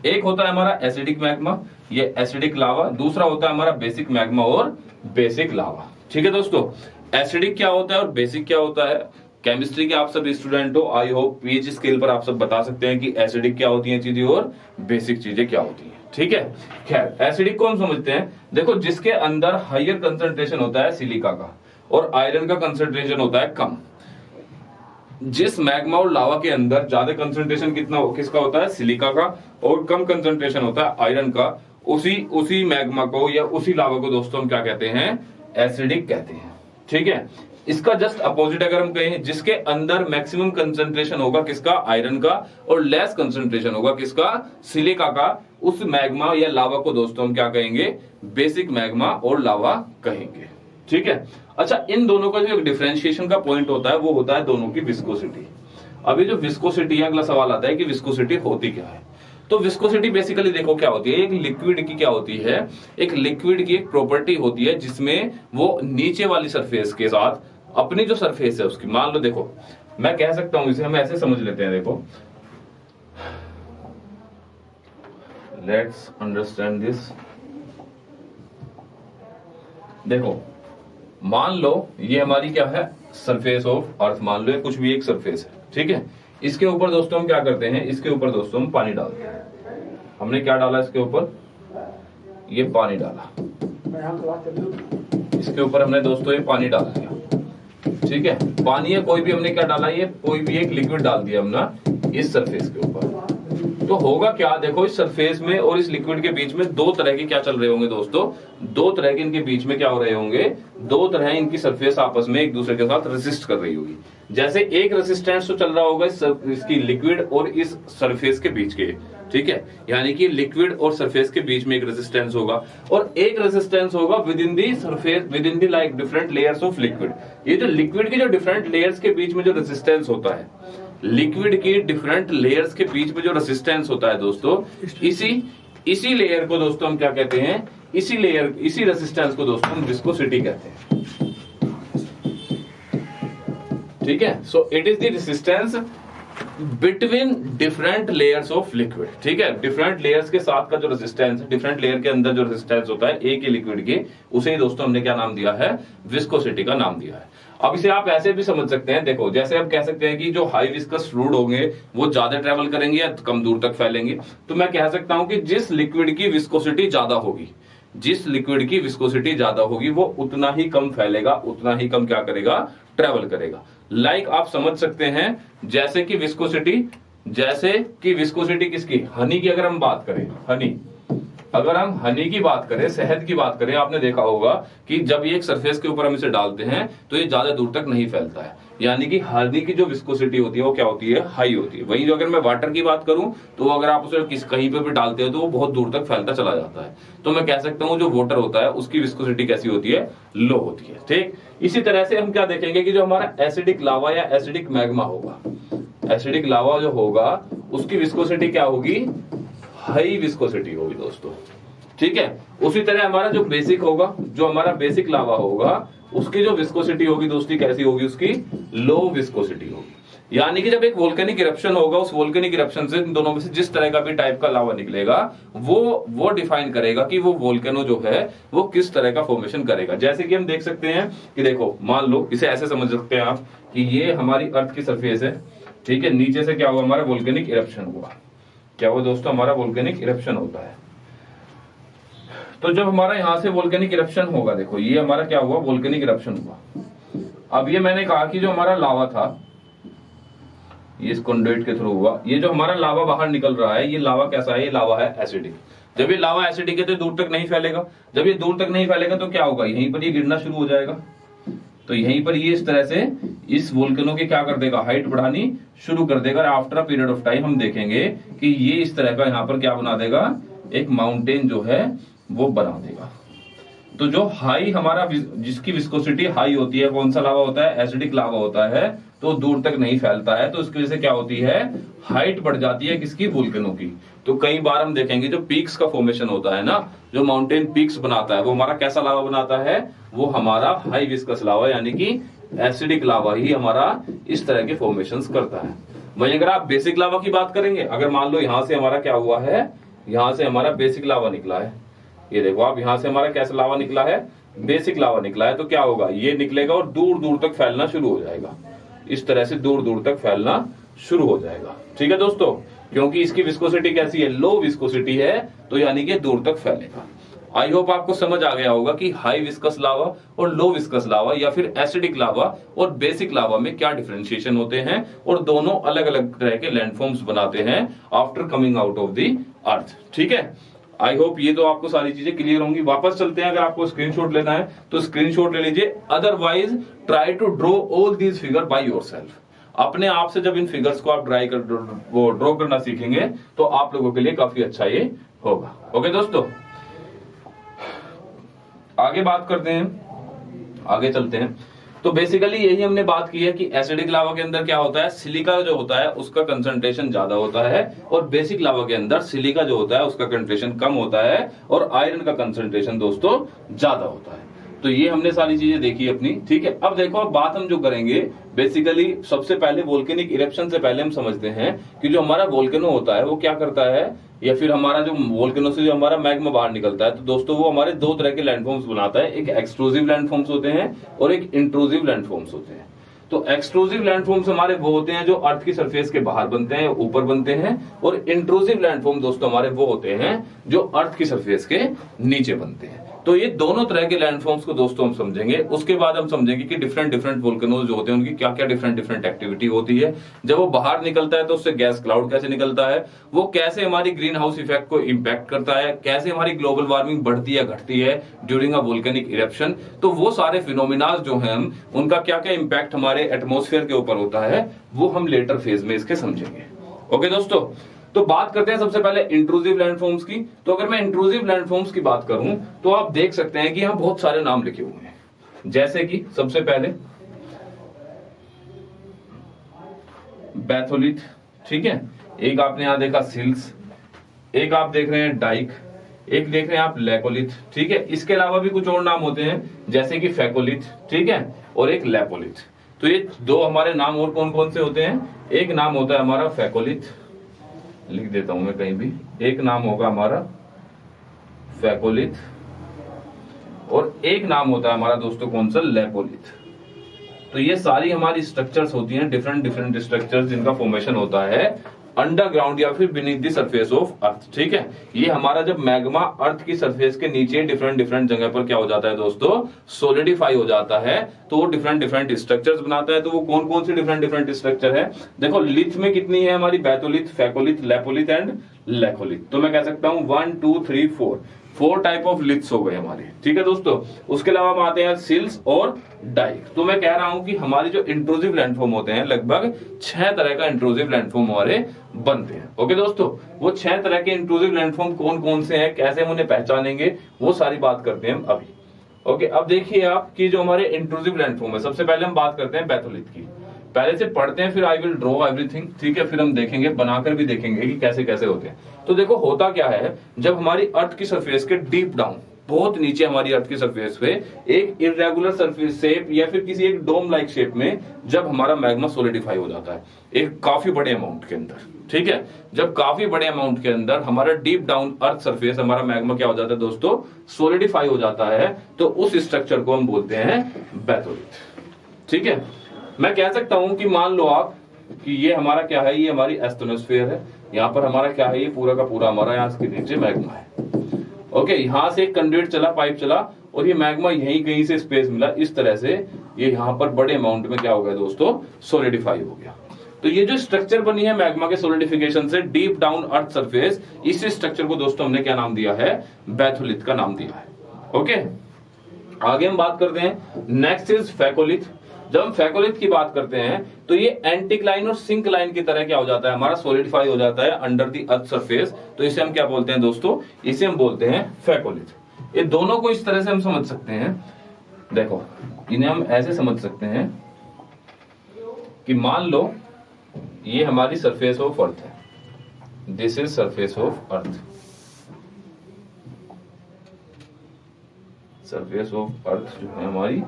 एक होता है हमारा एसिडिक मैग्मा, ये एसिडिक लावा। दूसरा होता है हमारा बेसिक मैग्मा और बेसिक लावा, ठीक है दोस्तों। एसिडिक क्या होता है और बेसिक क्या होता है, केमिस्ट्री के आप सब स्टूडेंट हो, आई होप पीएच स्केल पर आप सब बता सकते हैं कि एसिडिक क्या होती हैं चीजें और बेसिक चीजें क्या होती हैं, ठीक है। खैर, एसिडिक को हम समझते हैं। देखो, जिसके अंदर हायर कंसंट्रेशन होता है सिलिका का और आयरन का कंसंट्रेशन होता है कम। जिस मैग्मा और लावा के अंदर ज्यादा कंसंट्रेशन किसका होता है, सिलिका का, और कम कंसंट्रेशन होता है आयरन का, उसी मैग्मा को या उसी लावा को दोस्तों हम क्या कहते हैं, एसिडिक कहते हैं, ठीक है। इसका जस्ट अपोजिट अगर हम कहें, जिसके अंदर मैक्सिमम कंसंट्रेशन होगा किसका, आयरन का, और लेस कंसंट्रेशन होगा किसका, सिलिका का, उस मैग्मा या लावा को दोस्तों हम क्या कहेंगे, बेसिक मैग्मा और लावा कहेंगे, ठीक है। अच्छा, इन दोनों का जो एक डिफरेंशिएशन का पॉइंट होता है वो होता है दोनों की विस्कोसिटी। अभी जो विस्कोसिटी है, अगला सवाल आता है कि विस्कोसिटी होती क्या है। तो विस्कोसिटी बेसिकली देखो क्या होती है, एक लिक्विड की क्या होती है, एक लिक्विड की एक प्रॉपर्टी होती है जिसमें वो नीचे वाली सरफेस के साथ अपनी जो सरफेस है उसकी, मान लो, देखो मैं कह सकता हूं, इसे हम ऐसे समझ लेते हैं। देखो, लेट्स अंडरस्टैंड दिस। देखो, मान लो ये हमारी क्या है, सरफेस ऑफ अर्थ, मान लो ये कुछ भी एक सरफेस है, ठीक है। इसके ऊपर दोस्तों हम क्या करते हैं, इसके ऊपर दोस्तों हम पानी डालते हैं। हमने क्या डाला इसके ऊपर, ये पानी डाला, इसके ऊपर हमने दोस्तों ये पानी डाल दिया, ठीक है। पानी है, कोई भी हमने क्या डाला, ये कोई भी एक लिक्विड डाल दिया हमने इस सरफेस के ऊपर। तो होगा क्या, देखो इस सरफेस में और इस लिक्विड के बीच में दो तरह के क्या चल रहे होंगे दोस्तों, दो तरह के इनके बीच में क्या हो रहे होंगे, दो तरह इनकी सरफेस आपस में एक दूसरे के साथ रेसिस्ट कर रही होगी। जैसे एक रेसिस्टेंस तो चल रहा होगा इसकी लिक्विड और इस सरफेस के बीच के, ठीक है, यानी कि लिक्विड और सरफेस के बीच में एक रेसिस्टेंस होगा, और एक रेसिस्टेंस होगा with in the surface, with in the like different layers of liquid. ये जो लिक्विड के जो डिफरेंट लेयर्स के बीच में जो रेसिस्टेंस होता है, लिक्विड की डिफरेंट लेयर्स के बीच में जो रेसिस्टेंस होता है दोस्तों, इसी लेयर को दोस्तों हम क्या कहते हैं, इसी रेसिस्टेंस को दोस्तों हम विस्कोसिटी कहते हैं, ठीक है। So it is the resistance between different layers of liquid, ठीक है। डिफरेंट लेयर्स के साथ का जो रेजिस्टेंस, डिफरेंट लेयर के अंदर जो रेजिस्टेंस होता है एक ही लिक्विड के, उसे ही दोस्तों हमने क्या नाम दिया है, विस्कोसिटी का नाम दिया है। अब इसे आप ऐसे भी समझ सकते हैं, देखो जैसे हम कह सकते हैं कि जो हाई विस्कस फ्लूइड होंगे वो ज्यादा ट्रेवल करेंगे या कम दूर तक फैलेंगे। तो मैं कह सकता हूं कि जिस लिक्विड की विस्कोसिटी ज्यादा होगी, जिस लिक्विड की विस्कोसिटी ज्यादा होगी वो उतना ही कम फैलेगा, उतना ही कम क्या करेगा, ट्रेवल करेगा। लाइक आप समझ सकते हैं जैसे कि विस्कोसिटी किसकी, हनी की अगर हम बात करें, अगर हम हनी की बात करें, शहद की बात करें, आपने देखा होगा कि जब ये एक सरफेस के ऊपर हम इसे डालते हैं तो ये ज्यादा दूर तक नहीं फैलता है, यानी कि हनी की जो विस्कोसिटी होती है वो क्या होती है, हाई होती है। वहीं जो अगर मैं वाटर की बात करूं तो अगर आप उसे कहीं पे भी डालते हो तो वो बहुत दूर तक फैलता चला जाता है। तो मैं कह सकता हूं जो वाटर होता है उसकी विस्कोसिटी कैसी होती है, लो होती है, ठीक। इसी तरह से हम क्या देखेंगे कि जो हमारा एसिडिक लावा या एसिडिक मैग्मा होगा, एसिडिक लावा जो होगा उसकी विस्कोसिटी क्या होगी, हाई विस्कोसिटी होगी दोस्तों, ठीक है। उसी तरह हमारा जो बेसिक होगा, जो हमारा बेसिक लावा होगा, उसकी जो विस्कोसिटी होगी दोस्ती कैसी होगी, उसकी लो विस्कोसिटी होगी। यानी कि जब एक वोल्केनिक इरप्शन होगा, उस वोल्केनिक इरप्शन से इन दोनों में से जिस तरह का भी टाइप का लावा निकलेगा वो डिफाइन करेगा कि वो वोल्केनो जो है वो किस तरह का फॉर्मेशन करेगा। जैसे कि हम देख सकते हैं कि देखो, मान लो इसे ऐसे समझ सकते हैं आप कि ये हमारी अर्थ की सरफेस है, ठीक है। नीचे से क्या हुआ, हमारा वोल्केनिक इरप्शन हुआ, क्या हुआ दोस्तों, हमारा वोल्केनिक इरप्शन होता है। तो जब हमारा यहां से वोल्केनिक इरप्शन होगा, देखो ये हमारा क्या हुआ, वोल्केनिक इरप्शन हुआ। अब ये मैंने कहा कि जो हमारा लावा था ये इस कंडक्ट के थ्रू हुआ, ये जो हमारा लावा बाहर निकल रहा है, ये लावा कैसा है, ये लावा है एसिडिक। जब ये लावा एसिडिक है तो दूर तक नहीं फैलेगा, जब ये दूर तक नहीं फैलेगा तो क्या होगा, यहीं पर ये गिरना शुरू हो जाएगा। तो यहीं पर ये इस तरह से इस वोल्केनो की क्या कर देगा, हाइट बढ़ानी शुरू कर देगा। After a period of time हम देखेंगे कि ये इस तरह का यहाँ पर क्या बना देगा, एक माउंटेन जो है वो बना देगा। तो जो हाई हमारा जिसकी विस्कोसिटी हाई होती है, कौन सा लावा होता है? एसिडिक लावा होता है, तो दूर तक नहीं फैलता है, तो इसकी वजह से क्या होती है? हाइट बढ़ जाती है किसकी? वोल्केनो की। तो कई बार हम देखेंगे जो पीक्स का फॉर्मेशन होता है ना, जो माउंटेन पीक्स बनाता है, वो हमारा कैसा लावा बनाता है? वो हमारा हाई विस्कस लावा, यानी कि एसिडिक लावा ही हमारा इस तरह के फॉर्मेशंस करता है। वहीं अगर आप बेसिक लावा की बात करेंगे, अगर मान लो यहां से हमारा क्या हुआ है, यहां से हमारा बेसिक लावा निकला है, ये देखो आप, यहां से हमारा कैसा लावा निकला है? बेसिक लावा निकला है, तो क्या होगा? ये निकलेगा और दूर दूर तक फैलना शुरू हो जाएगा, इस तरह से दूर दूर तक फैलना शुरू हो जाएगा। ठीक है दोस्तों, क्योंकि इसकी विस्कोसिटी कैसी है? लो विस्कोसिटी है, तो यानी कि दूर तक फैलेगा। आई होप आपको समझ आ गया होगा कि हाई विस्कस लावा और लो विस्कस लावा या फिर एसिडिक लावा और बेसिक लावा में क्या डिफरेंशिएशन होते हैं, और दोनों अलग अलग तरह के लैंडफॉर्म्स बनाते हैं after coming out of the अर्थ। ठीक है, आई होप ये तो आपको सारी चीजें क्लियर होंगी। वापस चलते हैं, अगर आपको स्क्रीनशॉट लेना है तो स्क्रीनशॉट ले लीजिए, otherwise try to draw all these figure by yourself. अपने आप से जब इन फिगर्स को आप ड्रॉ करना सीखेंगे तो आप लोगों के लिए काफी अच्छा ये होगा। ओके दोस्तों, आगे बात करते हैं, आगे चलते हैं। तो बेसिकली यही हमने बात की है कि एसिडिक लावा के अंदर क्या होता है? सिलिका जो होता है उसका कंसंट्रेशन ज्यादा होता है, और बेसिक लावा के अंदर सिलिका जो होता है उसका कंसंट्रेशन कम होता है, और आयरन का कंसंट्रेशन दोस्तों ज्यादा होता है। तो ये हमने सारी चीजें देखी अपनी। ठीक है, अब देखो, अब बात हम जो करेंगे बेसिकली, सबसे पहले वोल्केनिक इरेप्शन से पहले हम समझते हैं कि जो हमारा वोल्केनो होता है वो क्या करता है, या फिर हमारा जो वोल्केनो से जो हमारा मैग्मा बाहर निकलता है, तो दोस्तों वो हमारे दो तरह के लैंडफॉर्म्स बनाता है। एक एक्सट्रूसिव लैंडफॉर्म्स होते हैं और एक इंट्रूसिव लैंडफॉर्म्स होते हैं। तो एक्सट्रूसिव लैंडफॉर्म्स हमारे वो होते हैं जो अर्थ की सरफेस के बाहर बनते हैं, ऊपर बनते हैं, और इंट्रूसिव लैंडफॉर्म दोस्तों हमारे वो होते हैं जो अर्थ की सरफेस के नीचे बनते हैं। तो ये दोनों तरह के लैंडफॉर्म्स को दोस्तों हम समझेंगे। उसके बाद हम समझेंगे कि डिफरेंट डिफरेंट वोल्केनोज जो होते हैं उनकी क्या क्या डिफरेंट डिफरेंट एक्टिविटी होती है। जब वो बाहर निकलता है तो उससे गैस क्लाउड कैसे निकलता है, वो कैसे हमारी ग्रीन हाउस इफेक्ट को इंपैक्ट करता है, कैसे हमारी ग्लोबल वार्मिंग बढ़ती है घटती है ड्यूरिंग अ वोल्केनिक इरप्शन। तो वो सारे फिनोमिना जो हैं उनका क्या क्या इंपैक्ट हमारे एटमॉस्फेयर के ऊपर होता है, वो हम लेटर फेज में इसके समझेंगे। ओके दोस्तों, तो बात करते हैं सबसे पहले इंट्रूसिव लैंडफॉर्म्स की। तो अगर मैं इंट्रूसिव लैंडफॉर्म्स की बात करूं तो आप देख सकते हैं कि यहां बहुत सारे नाम लिखे हुए हैं, जैसे कि सबसे पहले बैथोलिथ, ठीक है, एक आपने यहां देखा सिल्स, एक आप देख रहे हैं डाइक, एक देख रहे हैं आप लैकोलिथ, ठीक है। इसके अलावा भी कुछ और नाम होते हैं जैसे कि फैकोलिथ, ठीक है, और एक लैपोलिथ। तो ये दो हमारे नाम और कौन कौन से होते हैं? एक नाम होता है हमारा फैकोलिथ, लिख देता हूं मैं कहीं भी, एक नाम होगा हमारा फैकोलिथ, और एक नाम होता है हमारा दोस्तों कौन सा? लैपोलिथ। तो ये सारी हमारी स्ट्रक्चर्स होती हैं, डिफरेंट डिफरेंट स्ट्रक्चर्स जिनका फॉर्मेशन होता है अंडरग्राउंड या फिर beneath the surface of earth, ठीक है। ये हमारा जब मैग्मा अर्थ की सरफेस के नीचे डिफरेंट डिफरेंट जगह पर क्या हो जाता है दोस्तों? सोलिडिफाई हो जाता है, तो वो डिफरेंट डिफरेंट स्ट्रक्चर्स बनाता है। तो वो कौन कौन से डिफरेंट डिफरेंट स्ट्रक्चर है? देखो, लिथ में कितनी है हमारी? Batholith, phacolith, lopolith and laccolith. तो मैं कह सकता हूं 1 2 3 4 टाइप ऑफ लिथ्स हो गए हमारे, ठीक है दोस्तों। उसके अलावा हम आते हैं सिल्स और डाइक। तो मैं कह रहा हूं कि हमारे जो इंट्रूसिव लैंडफॉर्म होते हैं, लगभग 6 तरह का इंट्रूसिव लैंडफॉर्म हमारे बनते हैं। ओके दोस्तों, वो 6 तरह के इंट्रूसिव लैंडफॉर्म कौन कौन से हैं, कैसे हम उन्हें पहचानेंगे, वो सारी बात करते हैं हम अभी। ओके, अब देखिए आप कि जो हमारे इंट्रूसिव लैंडफॉर्म है, सबसे पहले हम बात करते हैं बैथोलिथ की। पहले से पढ़ते हैं, फिर आई विल ड्रॉ एवरीथिंग, ठीक है, फिर हम देखेंगे, बनाकर भी देखेंगे कि कैसे कैसे होते हैं। तो देखो, होता क्या है, जब हमारी अर्थ की सरफेस के डीप डाउन, बहुत नीचे हमारी अर्थ की सरफेस पे एक इरेगुलर सरफेस शेप या फिर किसी एक डोम लाइक शेप में जब हमारा मैग्मा सोलिडिफाई हो जाता है एक काफी बड़े अमाउंट के अंदर, ठीक है, जब काफी बड़े अमाउंट के अंदर हमारा डीप डाउन अर्थ सरफेस, हमारा मैग्मा क्या हो जाता है दोस्तों? सोलिडिफाई हो जाता है। तो उस स्ट्रक्चर को हम बोलते हैं बैथोलिथ, ठीक है। मैं कह सकता हूं कि मान लो आप कि ये हमारा क्या है, ये हमारी एस्टोनोस्फेयर है, यहाँ पर हमारा क्या है, ये पूरा का पूरा हमारा यहाँ के नीचे मैग्मा है। ओके, यहां से एक कंडक्ट चला, पाइप चला, और ये मैग्मा यहीं कहीं से स्पेस मिला, इस तरह से ये यहाँ पर बड़े अमाउंट में क्या हो गया दोस्तों? सोलिडिफाई हो गया। तो ये जो स्ट्रक्चर बनी है मैग्मा के सोलिडिफिकेशन से डीप डाउन अर्थ सरफेस, इस स्ट्रक्चर को दोस्तों हमने क्या नाम दिया है? बैथोलिथ का नाम दिया है। ओके, आगे हम बात करते हैं, नेक्स्ट इज फैकोलिथ। जब हम फैकोलिथ की बात करते हैं तो ये एंटिक्लाइन और सिंक्लाइन की तरह क्या हो जाता है, हमारा सोलिडिफाई हो जाता है अंडर द अर्थ सरफेस। तो इसे हम क्या बोलते हैं दोस्तों? इसे हम बोलते हैं फैकोलिथ। ये दोनों को इस तरह से हम समझ सकते हैं, देखो इन्हें हम ऐसे समझ सकते हैं कि मान लो ये हमारी सरफेस ऑफ अर्थ है, this is surface of earth, surface of earth जो है हमारी,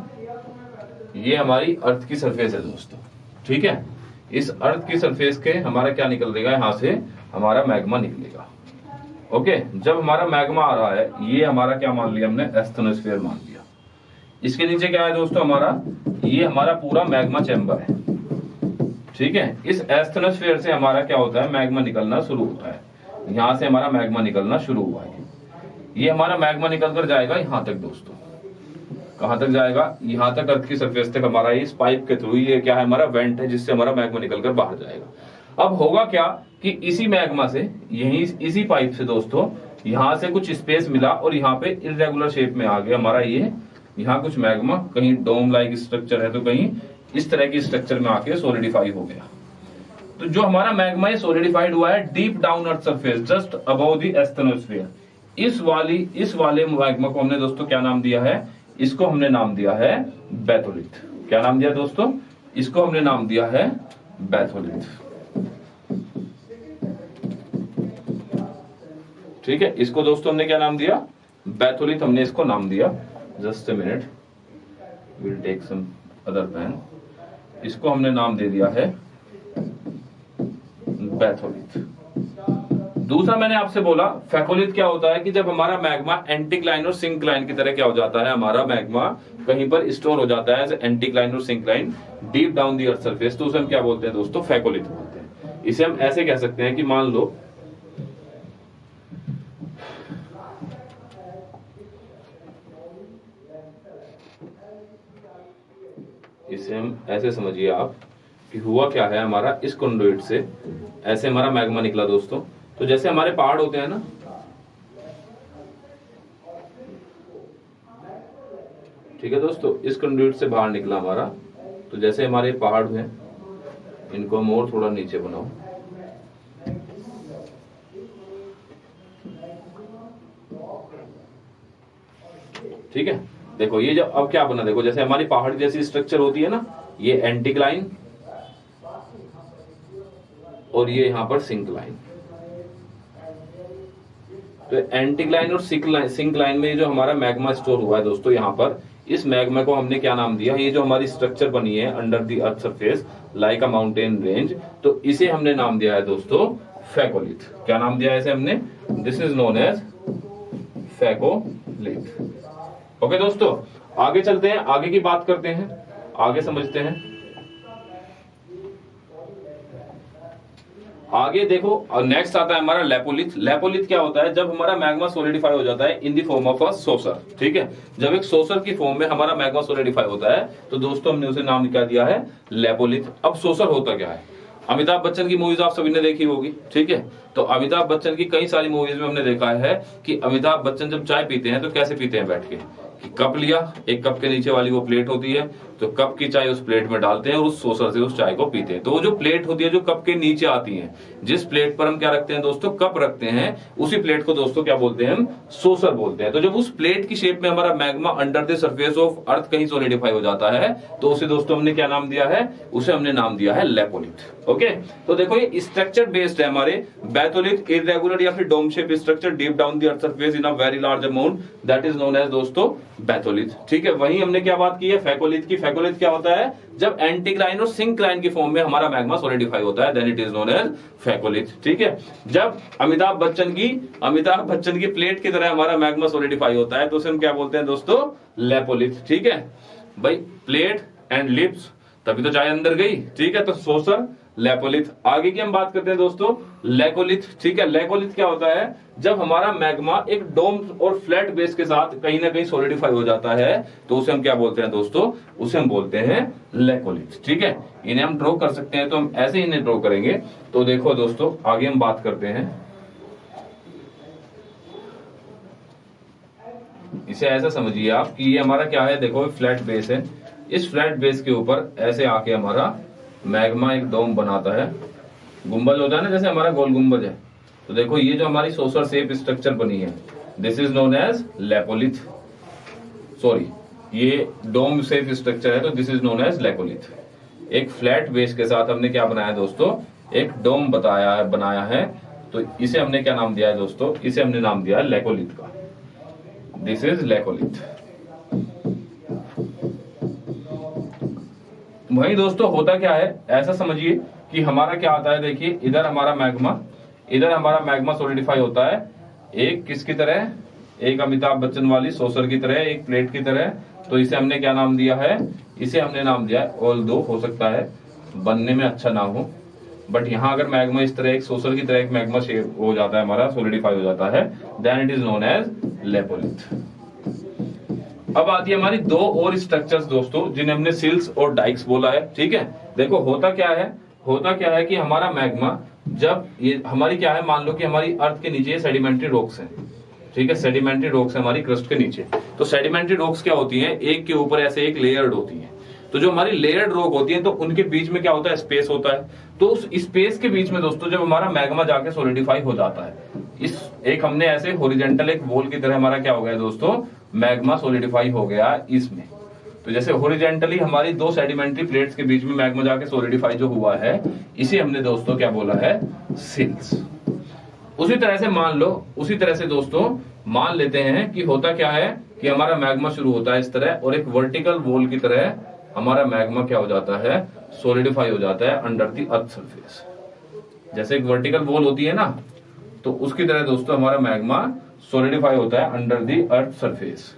ये हमारी अर्थ की सरफेस है दोस्तों, ठीक है। इस अर्थ की सरफेस के हमारा क्या निकलेगा, यहां से हमारा मैग्मा निकलेगा। ओके, जब हमारा मैग्मा आ रहा है, ये हमारा क्या मान लिया हमने, एस्थेनोस्फीयर मान लिया। इसके नीचे क्या है दोस्तों हमारा, ये हमारा पूरा मैग्मा चैम्बर है, ठीक है। इस एस्थेनोस्फीयर से हमारा क्या होता है, मैग्मा निकलना शुरू होता है। यहां से हमारा मैग्मा निकलना शुरू हुआ है, ये हमारा मैग्मा निकल कर जाएगा यहां तक दोस्तों, कहां तक जाएगा, यहां तक अर्थ की सरफेस तक हमारा इस पाइप के थ्रू, ये क्या है हमारा वेंट है जिससे हमारा मैग्मा निकलकर बाहर जाएगा। अब होगा क्या कि इसी मैग्मा से, यही इसी पाइप से दोस्तों, यहां से कुछ स्पेस मिला और यहाँ पे इरेगुलर शेप में आ गया हमारा ये, यहाँ कुछ मैग्मा, कहीं डोम लाइक स्ट्रक्चर है तो कहीं इस तरह की स्ट्रक्चर में आके सोलिडिफाई हो गया। तो जो हमारा मैग्मा ये सोलिडिफाइड हुआ है deep down earth surface just above the asthenosphere, इस वाले मैग्मा को हमने दोस्तों क्या नाम दिया है, इसको हमने नाम दिया है बैथोलिथ। क्या नाम दिया दोस्तों, इसको हमने नाम दिया है बैथोलिथ, ठीक है। इसको दोस्तों हमने क्या नाम दिया, बैथोलिथ हमने इसको नाम दिया। Just a minute, will take some other pen. इसको हमने नाम दे दिया है बैथोलिथ। दूसरा मैंने आपसे बोला फैकोलिथ क्या होता है कि जब हमारा मैग्मा एंटीक्लाइन और सिंक्लाइन की तरह क्या हो जाता है, हमारा मैग्मा कहीं पर स्टोर हो जाता है एंटीक्लाइन और syncline deep down the earth surface, तो उसे हम क्या बोलते हैं दोस्तों, फैकोलिथ बोलते हैं। इसे हम ऐसे कह सकते हैं कि मान लो इसे हम ऐसे समझिए आप कि हुआ क्या है, हमारा इस कंडुइट से ऐसे हमारा मैग्मा निकला दोस्तों। तो जैसे हमारे पहाड़ होते हैं ना, ठीक है दोस्तों, इस कंडुइट से बाहर निकला हमारा, तो जैसे हमारे पहाड़ हैं, इनको हम और थोड़ा नीचे बनाओ, ठीक है। देखो ये जब अब क्या बना, देखो जैसे हमारी पहाड़ जैसी स्ट्रक्चर होती है ना, ये एंटीक्लाइन और ये यहां पर सिंक्लाइन। तो एंटीक्लाइन और सिंक्लाइन में जो हमारा मैग्मा स्टोर हुआ है दोस्तों, यहाँ पर इस मैग्मा को हमने क्या नाम दिया, ये जो हमारी स्ट्रक्चर बनी है under the earth surface like a mountain range, तो इसे हमने नाम दिया है दोस्तों फैकोलिथ। क्या नाम दिया है इसे हमने, this is known as phacolith. Okay दोस्तों, आगे चलते हैं, आगे की बात करते हैं, आगे समझते हैं। आगे देखो नेक्स्ट आता है हमारा लेपोलिथ। लेपोलिथ क्या होता है, जब हमारा मैग्मा सोलिडिफाई हो जाता है in the form of a saucer, ठीक है। जब एक सोसर की फॉर्म में हमारा मैग्मा सोलिडिफाई होता है तो दोस्तों हमने उसे नाम क्या दिया है, लेपोलिथ। अब सोसर होता क्या है, अमिताभ बच्चन की मूवीज आप सभी ने देखी होगी, ठीक है। तो अमिताभ बच्चन की कई सारी मूवीज में हमने देखा है कि अमिताभ बच्चन जब चाय पीते हैं तो कैसे पीते हैं, बैठ के, कि कप लिया, एक कप के नीचे वाली वो प्लेट होती है, तो कप की चाय उस प्लेट में डालते हैं और उस सोसर से उस चाय को पीते हैं। तो वो जो प्लेट होती है जो कप के नीचे आती है, जिस प्लेट पर हम क्या रखते हैं दोस्तों, कप रखते हैं, उसी प्लेट को दोस्तों क्या बोलते हैं, हम सोसर बोलते हैं। तो जब उस प्लेट की शेप में हमारा magma under the surface of earth कहीं सोलिडिफाई हो जाता है तो उसे दोस्तों हमने क्या नाम दिया है, उसे हमने नाम दिया है लेपोलिथ। ओके, तो देखो ये स्ट्रक्चर बेस्ड है हमारे बैथोलिथ, इरेगुलर या फिर dome shape structure deep down the earth surface in a very large amount, that is known as दोस्तों बैथोलिथ, ठीक है। वहीं हमने क्या बात की है फैकोलिथ की। फैकोलिथ क्या होता है, जब एंटीक्लाइन और सिंक्लाइन की फॉर्म में हमारा मैग्मा सोलिडिफाई होता है, then it is known as phacolith, ठीक है। जब अमिताभ बच्चन की प्लेट की तरह हमारा मैग्मा सोलिडिफाई होता है तो उसे हम क्या बोलते हैं दोस्तों, लेपोलिथ, ठीक है। भाई प्लेट एंड लिप्स, तभी तो चाय अंदर गई, ठीक है। तो सोसर, लेपोलिथ। आगे की हम बात करते हैं दोस्तों लेकोलिथ, ठीक है। लेकोलिथ क्या होता है, जब हमारा मैग्मा एक डोम और फ्लैट बेस के साथ कहीं ना कहीं सॉलिडिफाई हो जाता है तो उसे हम क्या बोलते हैं दोस्तों, उसे हम बोलते हैं लेकोलिथ, ठीक है। इन्हें हम ड्रॉ कर सकते हैं, तो हम ऐसे ही इन्हें ड्रॉ करेंगे। तो देखो दोस्तों आगे हम बात करते हैं, इसे ऐसा समझिए आप कि ये हमारा क्या है, देखो फ्लैट बेस है, इस फ्लैट बेस के ऊपर ऐसे आके हमारा मैग्मा एक डोम बनाता है, गुंबज होता है ना जैसे हमारा गोल गुंबज है। तो देखो ये जो हमारी सोसर शेप स्ट्रक्चर बनी है, this is known as lopolith. Sorry, ये डोम शेप स्ट्रक्चर है तो this is known as lopolith. एक फ्लैट बेस के साथ हमने क्या बनाया दोस्तों, एक डोम बनाया है, तो इसे हमने क्या नाम दिया है दोस्तों, इसे हमने नाम दिया है लेकोलिथ का। This is laccolith. वही दोस्तों होता क्या है, ऐसा समझिए कि हमारा क्या आता है, देखिए इधर हमारा मैग्मा सॉलिडिफाई होता है, एक किसकी तरह, एक अमिताभ बच्चन वाली सॉसर की तरह, एक प्लेट की तरह। तो इसे हमने क्या नाम दिया है, इसे हमने नाम दिया है, ऑल्दो हो सकता है बनने में अच्छा ना हो, बट यहाँ अगर मैग्मा इस तरह एक सॉसर की तरह एक मैग्मा शेप हो जाता है, हमारा सॉलिडिफाई हो जाता है, then it is known as lopolith. अब आती है हमारी दो और स्ट्रक्चर्स दोस्तों, जिन्हें हमने सिल्स और डाइक्स बोला है। ठीक है, देखो होता क्या है कि हमारा मैग्मा जब ये हमारी क्या है, मान लो कि हमारी अर्थ के नीचे सेडिमेंट्री रॉक्स हैं। ठीक है, सेडिमेंट्री रॉक्स है हमारी क्रस्ट के नीचे। तो सेडिमेंट्री रॉक्स क्या होती हैं, एक के ऊपर ऐसे एक लेयर्ड होती है। तो जो हमारी लेयर्ड रॉक होती है तो उनके बीच में क्या होता है, स्पेस होता है। तो उस स्पेस के बीच में दोस्तों जब हमारा मैग्मा जाके सॉलिडिफाई हो जाता है, इस एक हमने ऐसे हॉरिजॉन्टल एक वॉल की तरह हमारा क्या हो गया दोस्तों, मैग्मा सॉलिडिफाई हो गया इसमें। तो जैसे हॉरिजॉन्टली हमारी दो सेडिमेंट्री प्लेट्स के बीच में मैग्मा जाके सॉलिडिफाई जो हुआ है, इसे हमने दोस्तों क्या बोला है, सिल्स। उसी तरह से दोस्तों मान लेते हैं कि होता क्या है कि हमारा मैग्मा शुरू होता है इस तरह, और एक वर्टिकल वॉल की तरह हमारा मैग्मा क्या हो जाता है, सॉलिडिफाई हो जाता है अंडर द अर्थ सरफेस। जैसे एक वर्टिकल वॉल होती है ना, तो उसकी तरह दोस्तों हमारा मैग्मा सॉलिडिफाई होता है अंडर द अर्थ सरफेस।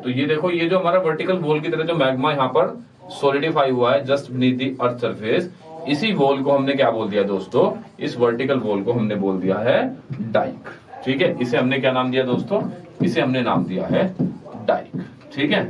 तो ये देखो, ये जो हमारा वर्टिकल वॉल की तरह जो मैग्मा यहाँ पर सॉलिडिफाई हुआ है just beneath the earth surface, इसी वॉल को हमने क्या बोल दिया दोस्तों, इस वर्टिकल वॉल को हमने बोल दिया है डाइक। ठीक है, इसे हमने क्या नाम दिया दोस्तों, इसे हमने नाम दिया है डाइक। ठीक है,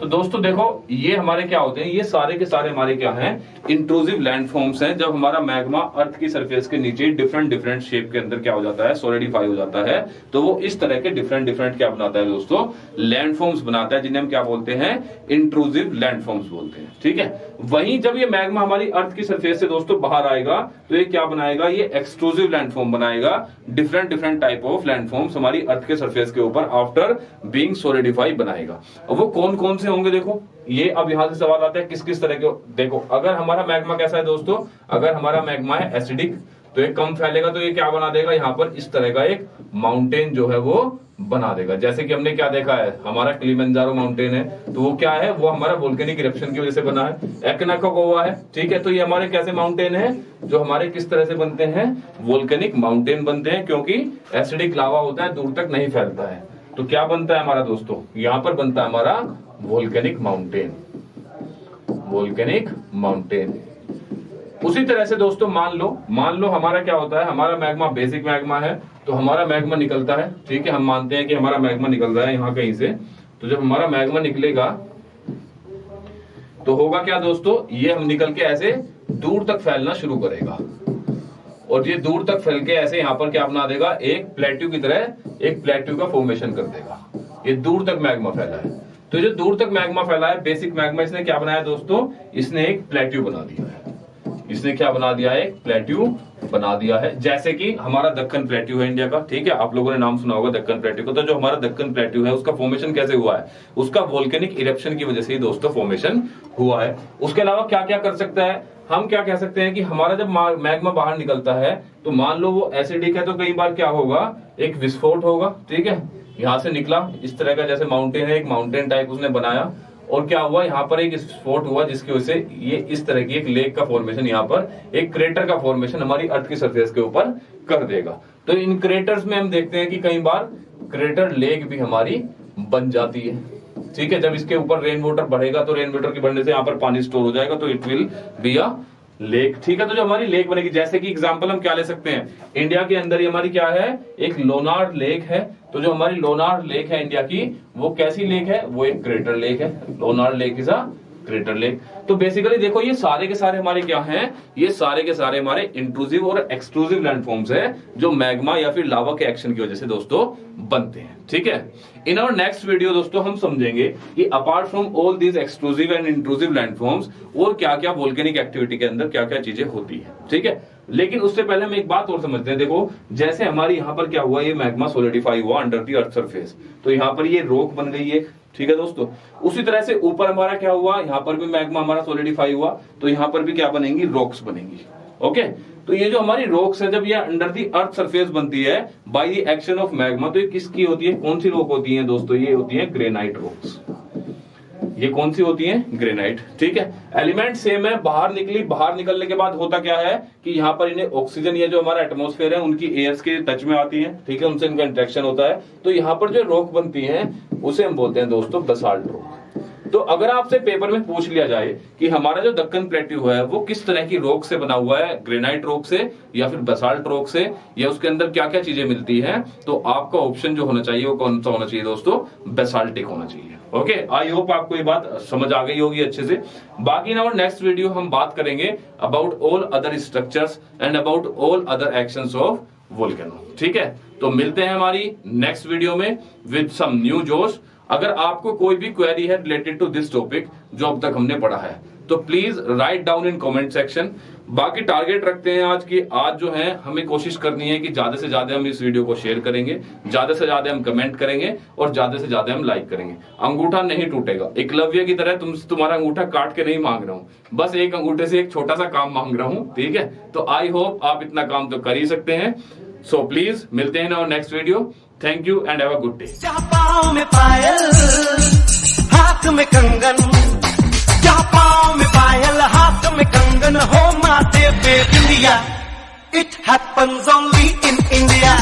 तो दोस्तों देखो ये हमारे क्या होते हैं, ये सारे के सारे हमारे क्या हैं, इंट्रूसिव लैंडफॉर्म्स हैं। जब हमारा मैग्मा अर्थ की सरफेस के नीचे डिफरेंट शेप के अंदर क्या हो जाता है, सॉलिडिफाई हो जाता है, तो वो इस तरह के डिफरेंट क्या बनाता है दोस्तों, लैंडफॉर्म्स बनाता है, जिन्हें हम क्या बोलते हैं, इंट्रूसिव लैंडफॉर्म्स बोलते हैं। ठीक है, वहीं जब ये मैग्मा हमारी अर्थ की सरफेस से दोस्तों बाहर आएगा तो ये क्या बनाएगा, ये एक्सट्रूसिव लैंडफॉर्म बनाएगा। डिफरेंट टाइप ऑफ लैंडफॉर्म्स हमारी अर्थ के सरफेस के ऊपर आफ्टर बीइंग सॉलिडिफाई बनाएगा। और वो कौन कौन से होंगे, देखो ये अब यहां से सवाल आता है किस किस तरह के। देखो अगर हमारा मैग्मा कैसा है दोस्तों, अगर हमारा मैग्मा है एसिडिक तो ये कम फैलेगा, तो ये क्या बना देगा, यहाँ पर इस तरह का एक माउंटेन जो है वो बना देगा। जैसे कि हमने क्या देखा है, हमारा किलिमंजारो माउंटेन है, तो वो क्या है, वो हमारा वोल्केनिक इरप्शन की वजह से बना है। एक्नाकागुआ है, ठीक है, तो ये हमारे कैसे माउंटेन है, जो हमारे किस तरह से बनते हैं, वोल्केनिक माउंटेन बनते हैं, क्योंकि एसिडिक लावा होता है, दूर तक नहीं फैलता है। तो क्या बनता है हमारा दोस्तों, यहाँ पर बनता है हमारा वोल्केनिक माउंटेन। उसी तरह से दोस्तों मान लो हमारा क्या होता है, हमारा मैग्मा बेसिक मैग्मा है, तो हमारा मैग्मा निकलता है। ठीक है, हम मानते हैं कि हमारा मैग्मा निकल रहा है यहाँ कहीं से। तो जब हमारा मैग्मा निकलेगा तो होगा क्या दोस्तों, ये हम निकल के ऐसे दूर तक फैलना शुरू करेगा, और ये दूर तक फैल के ऐसे यहाँ पर क्या बना देगा, एक प्लेट्यू की तरह एक प्लेट्यू का फॉर्मेशन कर देगा। ये दूर तक मैग्मा फैला है, तो जो दूर तक मैग्मा फैला है बेसिक मैग्मा, इसने क्या बनाया दोस्तों, इसने एक प्लेट्यू बना दिया है। इसने क्या बना दिया है, एक प्लेट्यू बना दिया है। जैसे कि हमारा दक्कन प्लेट्यू है इंडिया का, ठीक है, आप लोगों ने नाम सुना होगा दक्कन प्लेट्यू का। तो जो हमारा दक्कन प्लेट्यू है उसका फॉर्मेशन कैसे हुआ है, उसका वोल्केनिक इरप्शन की वजह से ही दोस्तों फॉर्मेशन हुआ है। उसके अलावा क्या क्या कर सकता है, हम क्या कह सकते हैं कि हमारा जब मैग्मा बाहर निकलता है तो मान लो वो एसिडिक है, तो कई बार क्या होगा, एक विस्फोट होगा। ठीक है, यहां से निकला इस तरह का, जैसे माउंटेन है, एक माउंटेन टाइप उसने बनाया, और क्या हुआ, यहाँ पर एक विस्फोट हुआ जिसकी वजह से ये इस तरह की एक लेक का फॉर्मेशन, यहाँ पर एक क्रेटर का फॉर्मेशन हमारी अर्थ की सरफेस के ऊपर कर देगा। तो इन क्रेटर्स में हम देखते हैं कि कई बार क्रेटर लेक भी हमारी बन जाती है। ठीक है, जब इसके ऊपर रेन वाटर बढ़ेगा तो रेन वाटर के बढ़ने से यहाँ पर पानी स्टोर हो जाएगा, तो it will be a lake. ठीक है, तो जो हमारी लेक बनेगी, जैसे कि एग्जांपल हम क्या ले सकते हैं, इंडिया के अंदर ही हमारी क्या है, एक लोनार लेक है। तो जो हमारी लोनार लेक है इंडिया की, वो कैसी लेक है, वो एक क्रेटर लेक है। Lonar lake is a crater lake. तो बेसिकली देखो ये सारे के सारे हमारे क्या हैं, ये सारे के सारे हमारे इंट्रूसिव और एक्सक्लूसिव लैंडफॉर्म्स है जो मैग्मा या फिर लावा के एक्शन की वजह से दोस्तों बनते हैं। ठीक है, इन आवर नेक्स्ट वीडियो दोस्तों हम समझेंगे कि apart from all these exclusive and intrusive landforms और क्या क्या वोल्केनिक एक्टिविटी के अंदर क्या क्या चीजें होती है। ठीक है, लेकिन उससे पहले हम एक बात और समझते हैं। देखो जैसे हमारी यहाँ पर क्या हुआ, ये मैग्मा सोलिडिफाई हुआ अंडर द अर्थ सरफेस, तो यहाँ पर ये रॉक बन गई है। ठीक है दोस्तों, उसी तरह से ऊपर हमारा क्या हुआ, यहाँ पर भी मैग्मा हमारा सोलिडिफाई हुआ, तो यहाँ पर भी क्या बनेंगी, रॉक्स बनेंगी। ओके, तो ये जो हमारी रॉक्स है जब ये अंडर दी अर्थ सरफेस बनती है by the action of magma, तो ये किसकी होती है, कौन सी रॉक होती है दोस्तों, ये होती है ग्रेनाइट रॉक्स। ये कौन सी होती है, ग्रेनाइट। ठीक है, एलिमेंट सेम है, बाहर निकली, बाहर निकलने के बाद होता क्या है कि यहाँ पर इन्हें ऑक्सीजन, ये जो हमारा एटमॉस्फेयर है उनकी एयर्स के टच में आती है। ठीक है, उनसे इनका इंटरेक्शन होता है, तो यहाँ पर जो रॉक बनती है उसे हम बोलते हैं दोस्तों बसाल्ट रॉक। तो अगर आपसे पेपर में पूछ लिया जाए कि हमारा जो दक्कन प्लेट्यू है वो किस तरह की रॉक से बना हुआ है, ग्रेनाइट रॉक से या फिर बसाल्ट रॉक से, या उसके अंदर क्या क्या चीजें मिलती हैं, तो आपका ऑप्शन जो होना चाहिए वो कौन सा होना चाहिए दोस्तों, बेसाल्टिक होना चाहिए। ओके, आई होप आपको ये बात समझ आ गई होगी अच्छे से। बाकी इन आवर नेक्स्ट वीडियो हम बात करेंगे about all other structures and about all other actions of volcano. ठीक है, तो मिलते हैं हमारी नेक्स्ट वीडियो में विद सम न्यू जोश। अगर आपको कोई भी क्वेरी है रिलेटेड टू दिस टॉपिक जो अब तक हमने पढ़ा है, तो please write down in comment section. बाकी टारगेट रखते हैं आज की, आज जो है हमें कोशिश करनी है कि ज्यादा से ज्यादा हम इस वीडियो को शेयर करेंगे, ज्यादा से ज्यादा हम कमेंट करेंगे और ज्यादा से ज्यादा हम लाइक करेंगे। अंगूठा नहीं टूटेगा, एकलव्य की तरह तुम्हारा अंगूठा काट के नहीं मांग रहा हूं, बस एक अंगूठे से एक छोटा सा काम मांग रहा हूं। ठीक है, तो आई होप आप इतना काम तो कर ही सकते हैं। सो प्लीज मिलते हैं ना next video. Thank you and have a good day. पाँव में पायल, हाथ में कंगन, क्या पाँव में पायल, हाथ में कंगन, हो माथे पे बिंदिया, it happens only in India।